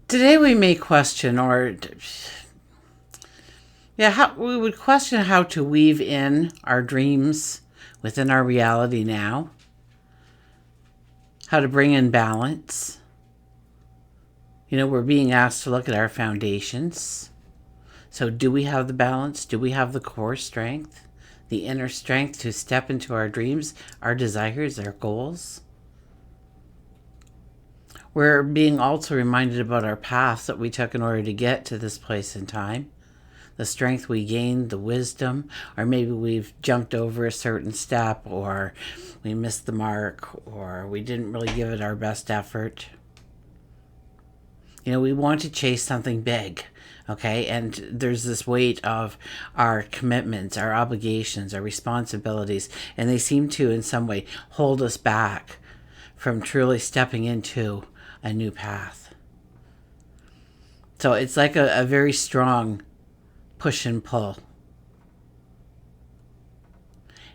Today we may question, we would question how to weave in our dreams within our reality now, how to bring in balance. We're being asked to look at our foundations. So do we have the balance? Do we have the core strength, the inner strength to step into our dreams, our desires, our goals? We're being also reminded about our path that we took in order to get to this place in time. The strength we gained, the wisdom, or maybe we've jumped over a certain step, or we missed the mark, or we didn't really give it our best effort. We want to chase something big, okay? And there's this weight of our commitments, our obligations, our responsibilities, and they seem to, in some way, hold us back from truly stepping into a new path. So it's like a very strong push and pull.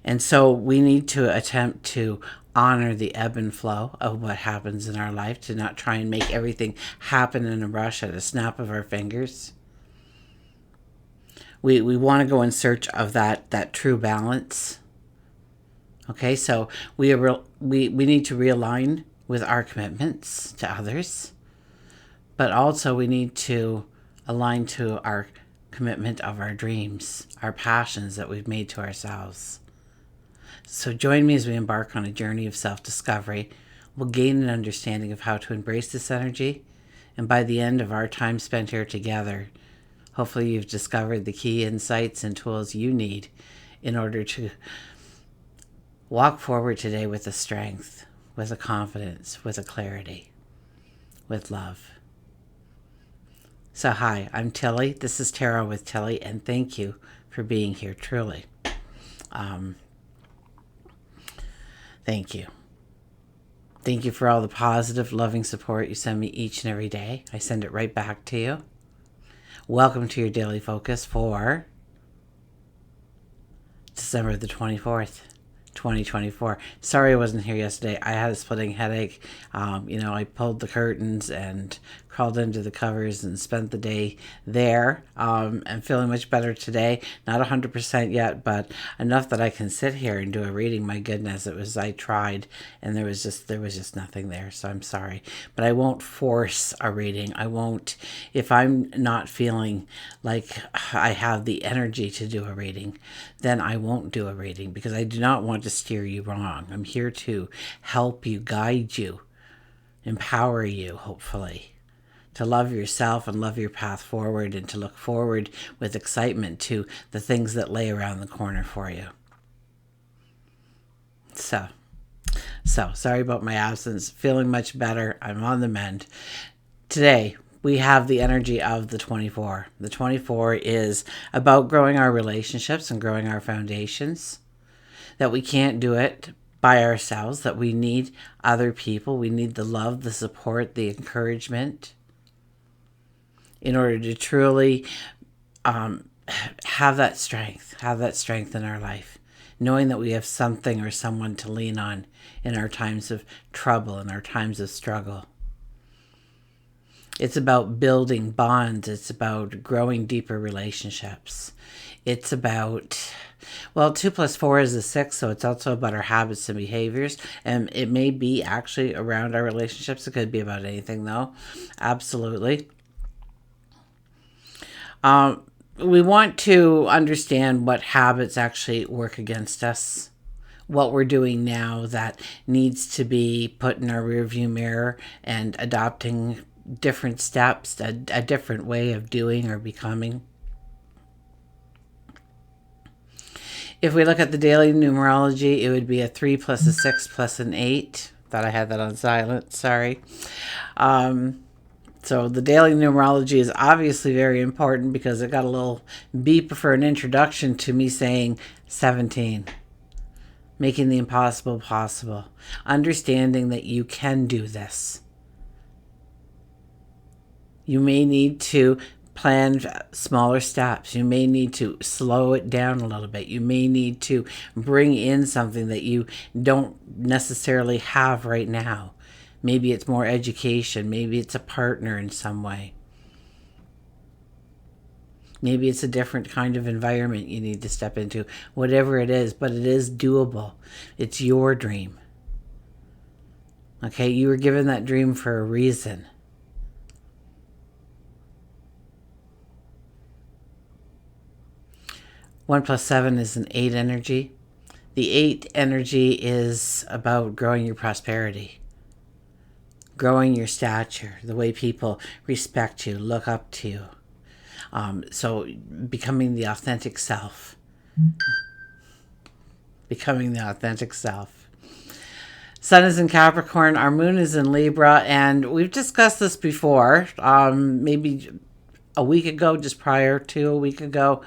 And so we need to attempt to honor the ebb and flow of what happens in our life, to not try and make everything happen in a rush at a snap of our fingers. We want to go in search of that true balance. Okay, so we need to realign with our commitments to others, but also we need to align to our commitment of our dreams, our passions that we've made to ourselves. So join me as we embark on a journey of self-discovery. We'll gain an understanding of how to embrace this energy, and by the end of our time spent here together, hopefully you've discovered the key insights and tools you need in order to walk forward today with a strength, with a confidence, with a clarity, with love. So hi, I'm Tilly. This is Tarot with Tilly, and thank you for being here, truly. Thank you. Thank you for all the positive, loving support you send me each and every day. I send it right back to you. Welcome to your daily focus for December the 24th. 2024. Sorry I wasn't here yesterday. I had a splitting headache. I pulled the curtains and crawled into the covers and spent the day there. I'm feeling much better today. Not 100% yet, but enough that I can sit here and do a reading. My goodness, I tried and there was just nothing there. So I'm sorry, but I won't force a reading. I won't, if I'm not feeling like I have the energy to do a reading, then I won't do a reading, because I do not want to steer you wrong. I'm here to help you, guide you, empower you, hopefully, to love yourself and love your path forward, and to look forward with excitement to the things that lay around the corner for you. So sorry about my absence. Feeling much better. I'm on the mend. Today, we have the energy of the 24. The 24 is about growing our relationships and growing our foundations. That we can't do it by ourselves, that we need other people. We need the love, the support, the encouragement in order to truly have that strength in our life. Knowing that we have something or someone to lean on in our times of trouble, in our times of struggle. It's about building bonds. It's about growing deeper relationships. It's about, 2 plus 4 is 6, so it's also about our habits and behaviors. And it may be actually around our relationships. It could be about anything, though. Absolutely. We want to understand what habits actually work against us. What we're doing now that needs to be put in our rearview mirror, and adopting different steps, a different way of doing or becoming. If we look at the daily numerology, it would be a 3 plus a 6 plus an 8. Thought I had that on silent. Sorry. So the daily numerology is obviously very important, because it got a little beep for an introduction to me saying 17. Making the impossible possible. Understanding that you can do this. You may need to plan smaller steps. You may need to slow it down a little bit. You may need to bring in something that you don't necessarily have right now. Maybe it's more education. Maybe it's a partner in some way. Maybe it's a different kind of environment you need to step into. Whatever it is, but it is doable. It's your dream. Okay, you were given that dream for a reason. One plus seven is an 8 energy. The 8 energy is about growing your prosperity, growing your stature, the way people respect you, look up to you. So becoming the authentic self. Becoming the authentic self. Sun is in Capricorn. Our moon is in Libra. And we've discussed this before, maybe a week ago, just prior to a week ago.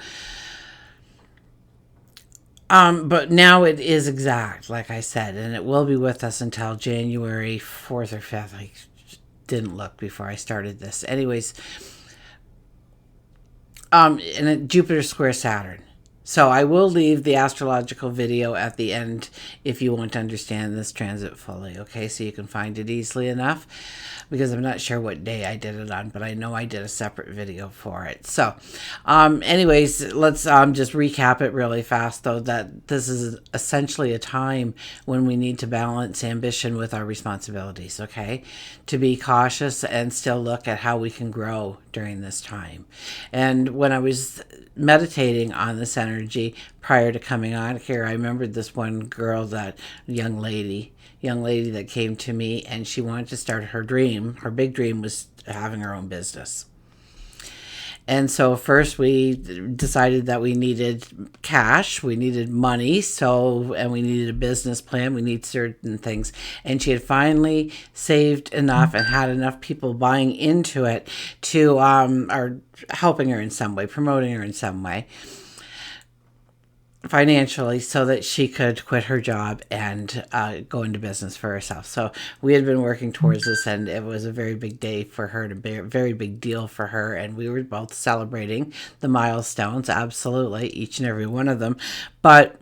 But now it is exact, like I said, and it will be with us until January 4th or 5th. I didn't look before I started this. Anyways, and Jupiter square Saturn. So I will leave the astrological video at the end if you want to understand this transit fully, okay? So you can find it easily enough, because I'm not sure what day I did it on, but I know I did a separate video for it. So anyways, let's just recap it really fast, though, that this is essentially a time when we need to balance ambition with our responsibilities, okay? To be cautious and still look at how we can grow during this time. And when I was meditating on this energy prior to coming on here, I remembered this one girl, that young lady that came to me, and she wanted to start her dream. Her big dream was having her own business. And so first we decided that we needed cash, we needed money, and we needed a business plan, we need certain things. And she had finally saved enough and had enough people buying into it to, or helping her in some way, promoting her in some way, financially, so that she could quit her job and go into business for herself. So we had been working towards this, and it was a very big day for her, very big deal for her, and we were both celebrating the milestones, absolutely, each and every one of them. But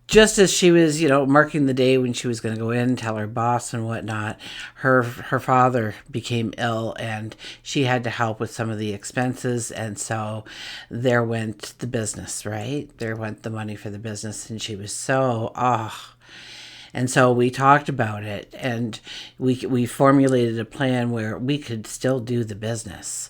just as she was, marking the day when she was going to go in, tell her boss and whatnot, her father became ill, and she had to help with some of the expenses. And so there went the business, right? There went the money for the business, and she was so, And so we talked about it, and we formulated a plan where we could still do the business.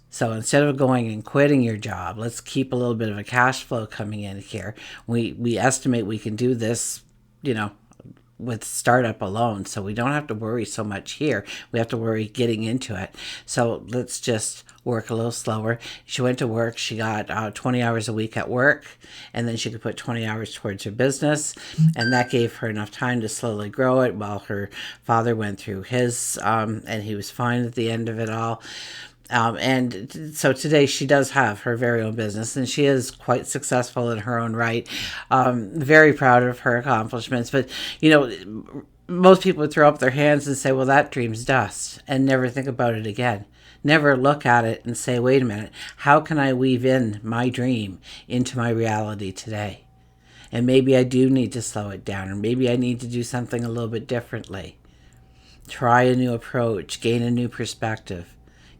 So instead of going and quitting your job, let's keep a little bit of a cash flow coming in here. We estimate we can do this, with startup alone. So we don't have to worry so much here. We have to worry getting into it. So let's just work a little slower. She went to work. She got 20 hours a week at work, and then she could put 20 hours towards her business. And that gave her enough time to slowly grow it while her father went through his, and he was fine at the end of it all. And so today she does have her very own business, and she is quite successful in her own right. Very proud of her accomplishments. But, most people would throw up their hands and say, well, that dream's dust, and never think about it again. Never look at it and say, wait a minute, how can I weave in my dream into my reality today? And maybe I do need to slow it down, or maybe I need to do something a little bit differently. Try a new approach, gain a new perspective.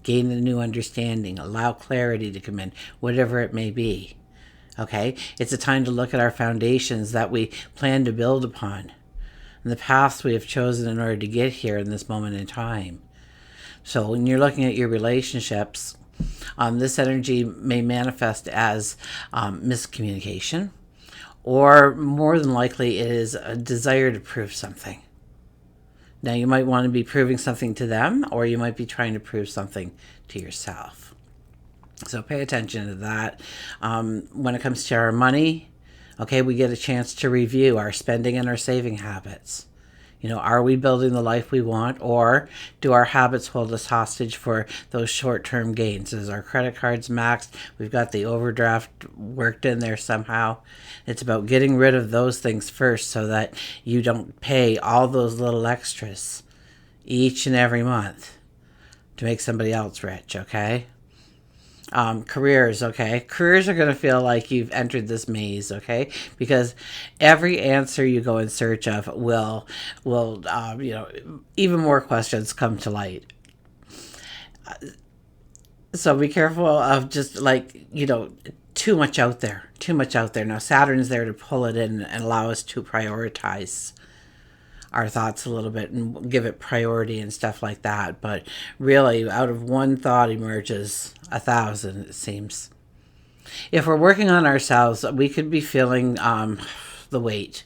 Gain a new understanding, allow clarity to come in, whatever it may be. Okay? It's a time to look at our foundations that we plan to build upon, and the paths we have chosen in order to get here in this moment in time. So when you're looking at your relationships, this energy may manifest as miscommunication, or more than likely it is a desire to prove something. Now, you might want to be proving something to them, or you might be trying to prove something to yourself. So pay attention to that. When it comes to our money, okay, we get a chance to review our spending and our saving habits. Are we building the life we want, or do our habits hold us hostage for those short-term gains? Is our credit cards maxed? We've got the overdraft worked in there somehow. It's about getting rid of those things first so that you don't pay all those little extras each and every month to make somebody else rich, okay? Careers, okay? Careers are going to feel like you've entered this maze, okay? Because every answer you go in search of will even more questions come to light. So be careful of just like, too much out there. Too much out there. Now, Saturn's there to pull it in and allow us to prioritize our thoughts a little bit and give it priority and stuff like that. But really, out of one thought emerges 1,000, it seems. If we're working on ourselves, we could be feeling the weight.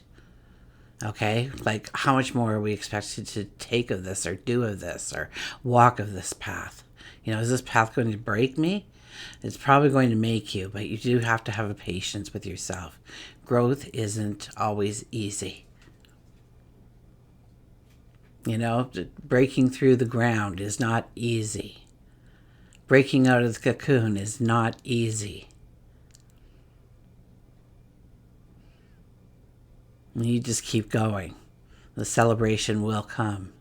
Okay? Like, how much more are we expected to take of this or do of this or walk of this path? Is this path going to break me? It's probably going to make you, but you do have to have a patience with yourself. Growth isn't always easy. Breaking through the ground is not easy. Breaking out of the cocoon is not easy. You just keep going. The celebration will come.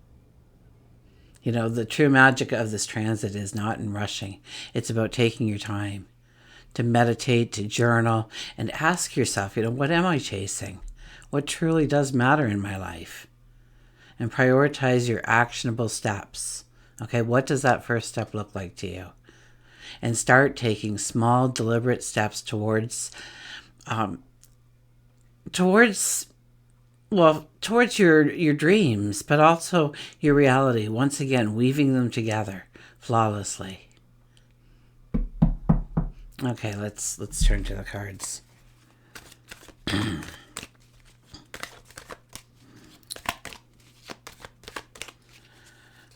The true magic of this transit is not in rushing. It's about taking your time to meditate, to journal, and ask yourself, what am I chasing? What truly does matter in my life? And prioritize your actionable steps. Okay, what does that first step look like to you? And start taking small, deliberate steps towards your dreams, but also your reality. Once again, weaving them together flawlessly. Okay, let's turn to the cards. I'm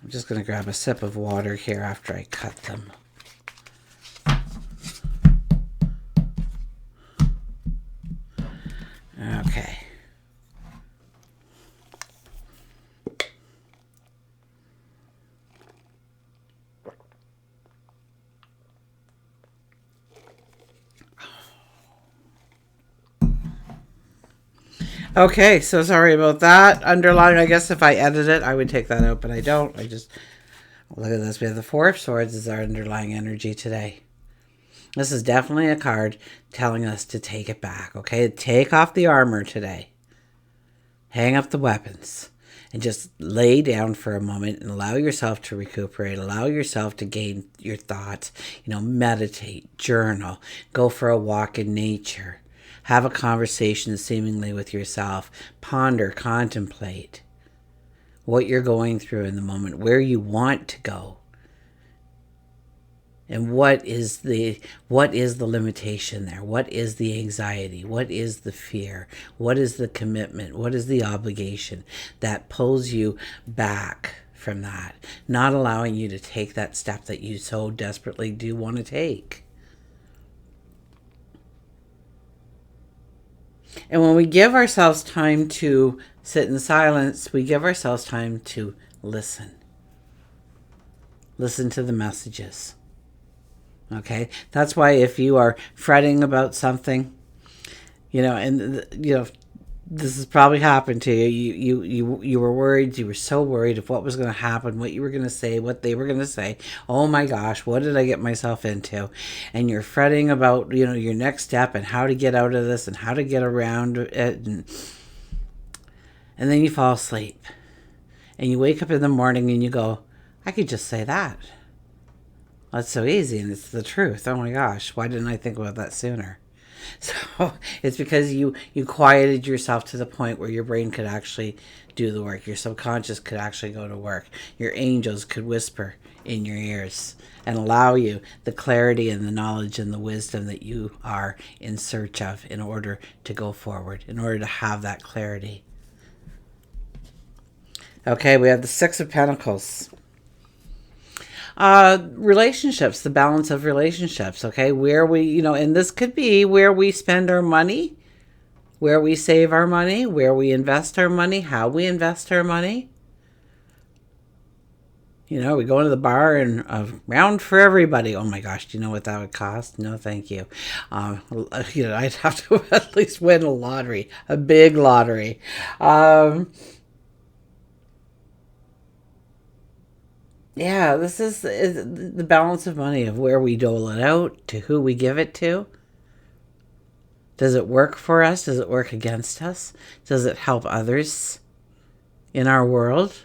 just going to grab a sip of water here after I cut them. Okay. Okay, so sorry about that. Underlying, I guess if I edit it, I would take that out, but I don't. Look at this. We have the Four of Swords as our underlying energy today. This is definitely a card telling us to take it back, okay? Take off the armor today. Hang up the weapons. And just lay down for a moment and allow yourself to recuperate. Allow yourself to gain your thoughts. Meditate, journal, go for a walk in nature. Have a conversation seemingly with yourself. Ponder, contemplate what you're going through in the moment, where you want to go. And what is the limitation there? What is the anxiety? What is the fear? What is the commitment? What is the obligation that pulls you back from that? Not allowing you to take that step that you so desperately do want to take. And when we give ourselves time to sit in silence, we give ourselves time to listen. Listen to the messages. Okay? That's why if you are fretting about something, this has probably happened to you. You were worried. You were so worried of what was going to happen, what you were going to say, what they were going to say. Oh my gosh, what did I get myself into? And you're fretting about, your next step and how to get out of this and how to get around it. And then you fall asleep. And you wake up in the morning and you go, I could just say that. That's so easy and it's the truth. Oh my gosh, why didn't I think about that sooner? So it's because you quieted yourself to the point where your brain could actually do the work. Your subconscious could actually go to work. Your angels could whisper in your ears and allow you the clarity and the knowledge and the wisdom that you are in search of in order to go forward, in order to have that clarity. Okay, we have the Six of Pentacles. Relationships, the balance of relationships, okay? Where we, and this could be where we spend our money, where we save our money, where we invest our money, how we invest our money. We go into the bar and a round for everybody. Oh my gosh, do you know what that would cost? No, thank you. I'd have to at least win a lottery, a big lottery. Yeah, this is the balance of money, of where we dole it out, to who we give it to. Does it work for us? Does it work against us? Does it help others in our world?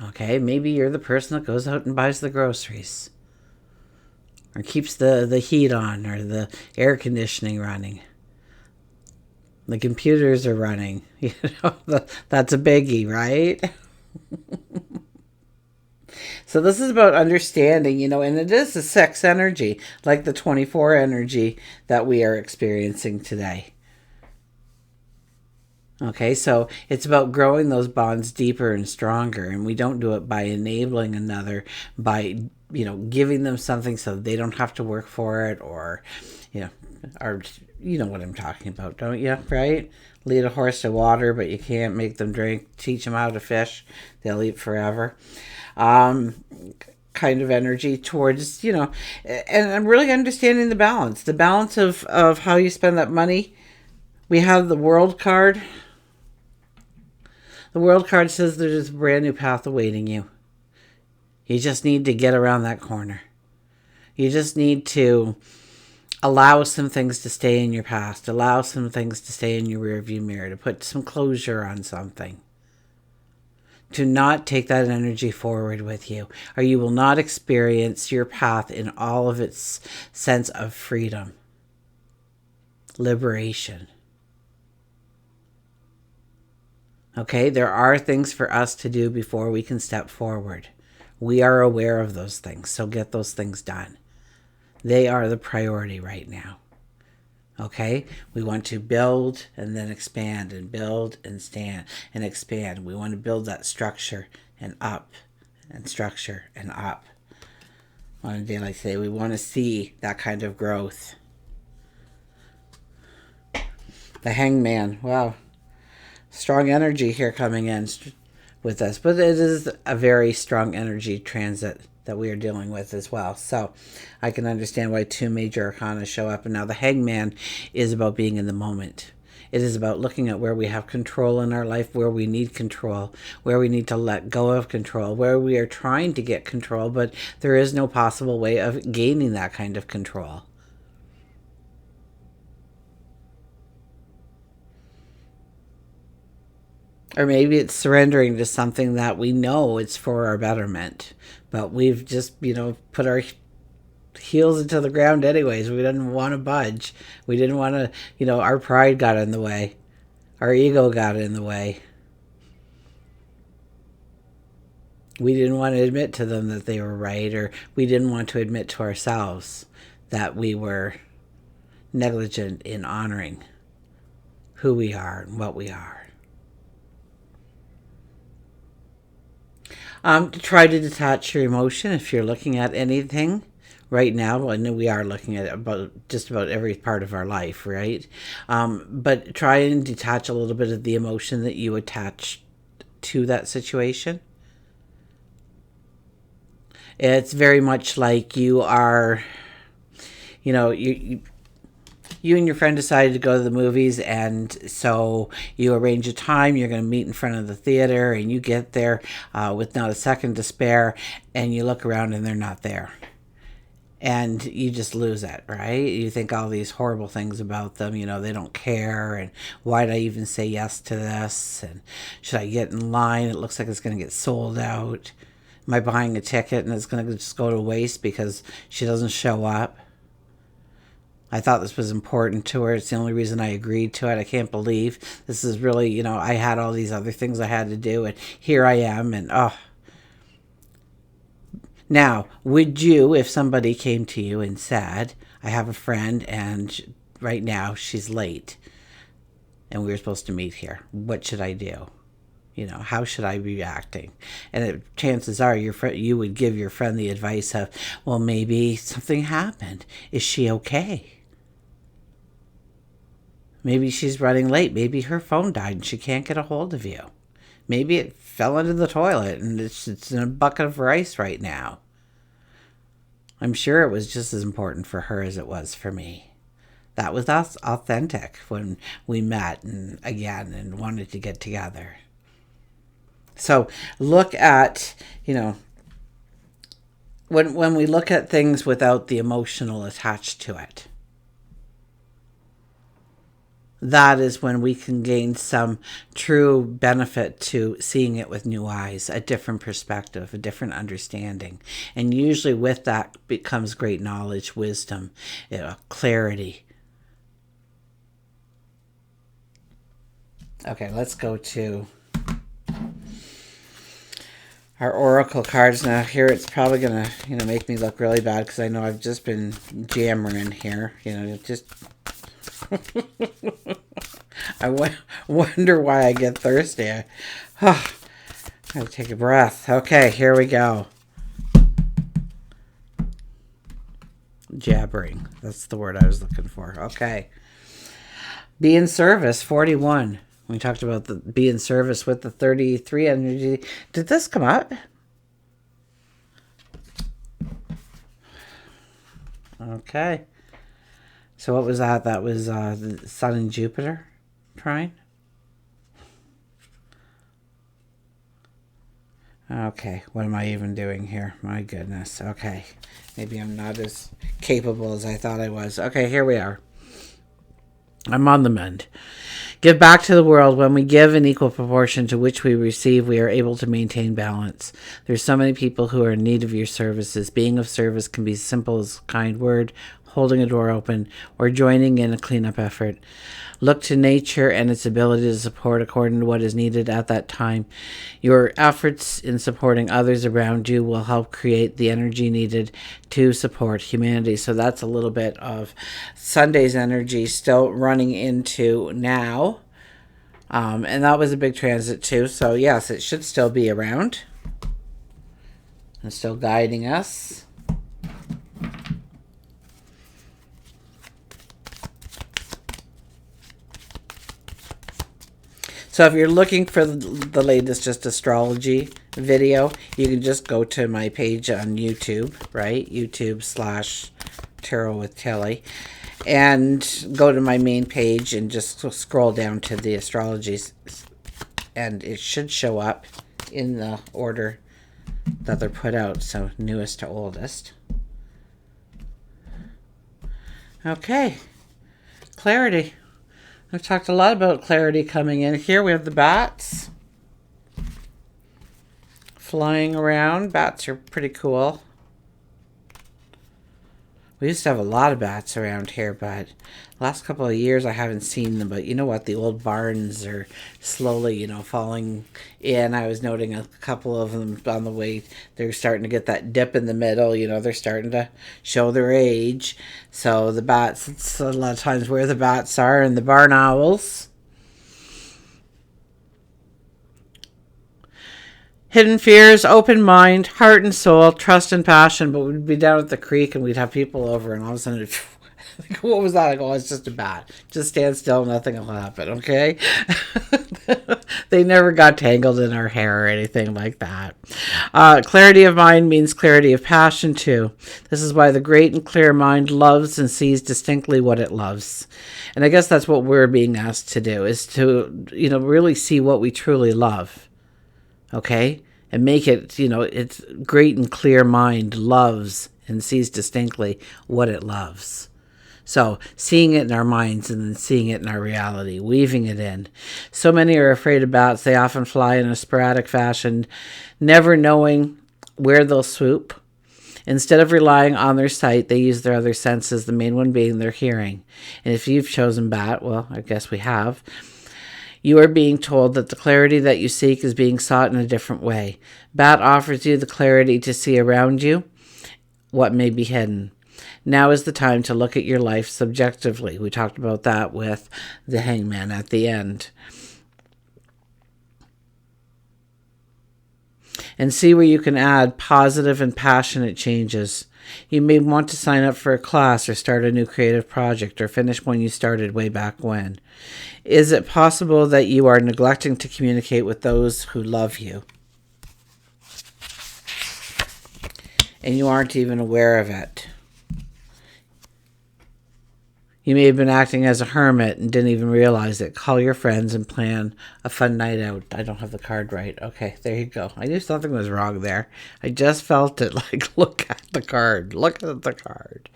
Okay, maybe you're the person that goes out and buys the groceries, or keeps the heat on, or the air conditioning running. The computers are running. That's a biggie, right? So this is about understanding, and it is a sex energy, like the 24 energy that we are experiencing today. Okay, so it's about growing those bonds deeper and stronger, and we don't do it by enabling another, by giving them something so they don't have to work for it, or or you know what I'm talking about, don't you? Right? Lead a horse to water, but you can't make them drink. Teach them how to fish; they'll eat forever. Kind of energy towards and I'm really understanding the balance of how you spend that money. We have the World card. The World card says there's a brand new path awaiting you. You just need to get around that corner. You just need to allow some things to stay in your past, allow some things to stay in your rearview mirror, to put some closure on something. To not take that energy forward with you, or you will not experience your path in all of its sense of freedom, liberation. Okay, there are things for us to do before we can step forward. We are aware of those things, so get those things done. They are the priority right now. Okay, we want to build and then expand, and build and stand and expand. We want to build that structure and up, and structure and up. On a day like today, we want to see that kind of growth. The Hangman, wow. Strong energy here coming in with us, but it is a very strong energy transit that we are dealing with as well. So I can understand why two major arcana show up. And now the Hangman is about being in the moment. It is about looking at where we have control in our life, where we need control, where we need to let go of control, where we are trying to get control, but there is no possible way of gaining that kind of control. Or maybe it's surrendering to something that we know it's for our betterment, but we've just, put our heels into the ground anyways. We didn't want to budge. We didn't want to, our pride got in the way. Our ego got in the way. We didn't want to admit to them that they were right, or we didn't want to admit to ourselves that we were negligent in honoring who we are and what we are. To try to detach your emotion if you're looking at anything right now. Well, I know we are looking at just about every part of our life, right? But try and detach a little bit of the emotion that you attach to that situation. It's very much like you are, you and your friend decided to go to the movies, and so you arrange a time. You're going to meet in front of the theater, and you get there with not a second to spare, and you look around and they're not there. And you just lose it, right? You think all these horrible things about them, they don't care, and why'd I even say yes to this, and should I get in line? It looks like it's going to get sold out. Am I buying a ticket and it's going to just go to waste because she doesn't show up? I thought this was important to her. It's the only reason I agreed to it. I can't believe this is really, I had all these other things I had to do, and here I am, and Now, would you, if somebody came to you and said, I have a friend and right now she's late and we were supposed to meet here, what should I do? How should I be reacting? And chances are you would give your friend the advice of, well, maybe something happened. Is she okay? Maybe she's running late. Maybe her phone died and she can't get a hold of you. Maybe it fell into the toilet and it's in a bucket of rice right now. I'm sure it was just as important for her as it was for me. That was us authentic when we met and wanted to get together. So look at, when we look at things without the emotional attached to it, that is when we can gain some true benefit to seeing it with new eyes, a different perspective, a different understanding. And usually with that becomes great knowledge, wisdom, clarity. Okay, let's go to our oracle cards. Now here it's probably gonna make me look really bad because I know I've just been jammering here. Just I wonder why I get thirsty. I gotta take a breath. Okay, here we go. Jabbering. That's the word I was looking for. Okay. Be in service, 41. We talked about the be in service with the 33 energy. Did this come up? Okay. So what was that? That was the Sun and Jupiter trine? Okay, what am I even doing here? My goodness. Okay, maybe I'm not as capable as I thought I was. Okay, here we are. I'm on the mend. Give back to the world. When we give in equal proportion to which we receive, we are able to maintain balance. There's so many people who are in need of your services. Being of service can be as simple as a kind word, holding a door open, or joining in a cleanup effort. Look to nature and its ability to support according to what is needed at that time. Your efforts in supporting others around you will help create the energy needed to support humanity. So that's a little bit of Sunday's energy still running into now. And that was a big transit too. So yes, it should still be around and still guiding us. So if you're looking for the latest just astrology video, you can just go to my page on YouTube, right? YouTube/Tarot with Telly. And go to my main page and just scroll down to the astrologies. And it should show up in the order that they're put out. So newest to oldest. Okay. Clarity. I've talked a lot about clarity coming in. Here we have the bats flying around. Bats are pretty cool. We used to have a lot of bats around here, but last couple of years I haven't seen them. But you know what? The old barns are slowly, falling in. I was noting a couple of them on the way. They're starting to get that dip in the middle. They're starting to show their age. So the bats, it's a lot of times where the bats are, and the barn owls. Hidden fears, open mind, heart and soul, trust and passion. But we'd be down at the creek and we'd have people over, and all of a sudden, what was that? I go, it's just a bat. Just stand still, nothing will happen, okay? They never got tangled in our hair or anything like that. Clarity of mind means clarity of passion, too. This is why the great and clear mind loves and sees distinctly what it loves. And I guess that's what we're being asked to do, is to, really see what we truly love. Okay? And make it, it's great and clear mind loves and sees distinctly what it loves. So seeing it in our minds and then seeing it in our reality, weaving it in. So many are afraid of bats. They often fly in a sporadic fashion, never knowing where they'll swoop. Instead of relying on their sight, they use their other senses, the main one being their hearing. And if you've chosen bat, well, I guess we have. You are being told that the clarity that you seek is being sought in a different way. Bat offers you the clarity to see around you what may be hidden. Now is the time to look at your life subjectively. We talked about that with the hangman at the end. And see where you can add positive and passionate changes. You may want to sign up for a class or start a new creative project or finish one you started way back when. Is it possible that you are neglecting to communicate with those who love you? And you aren't even aware of it. You may have been acting as a hermit and didn't even realize it. Call your friends and plan a fun night out. I don't have the card right. Okay, there you go. I knew something was wrong there. I just felt it. Like, look at the card. Look at the card.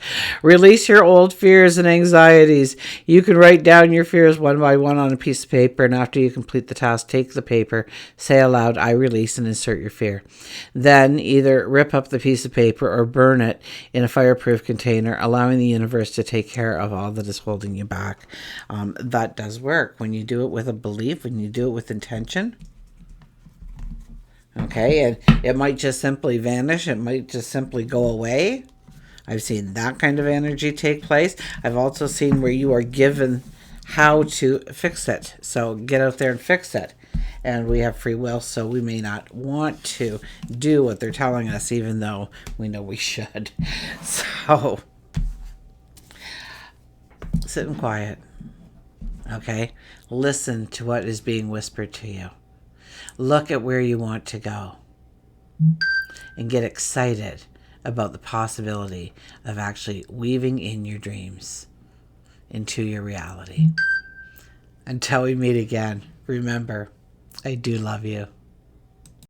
Release your old fears and anxieties. You can write down your fears one by one on a piece of paper, and after you complete the task, take the paper, say aloud, I release, and insert your fear. Then either rip up the piece of paper or burn it in a fireproof container, allowing the universe to take care of all that is holding you back. That does work when you do it with a belief, when you do it with intention. Okay, and it might just simply vanish. It might just simply go away. I've seen that kind of energy take place. I've also seen where you are given how to fix it. So get out there and fix it. And we have free will, so we may not want to do what they're telling us, even though we know we should. So sit in quiet. Okay? Listen to what is being whispered to you. Look at where you want to go. And get excited about the possibility of actually weaving in your dreams into your reality. Until we meet again, remember, I do love you.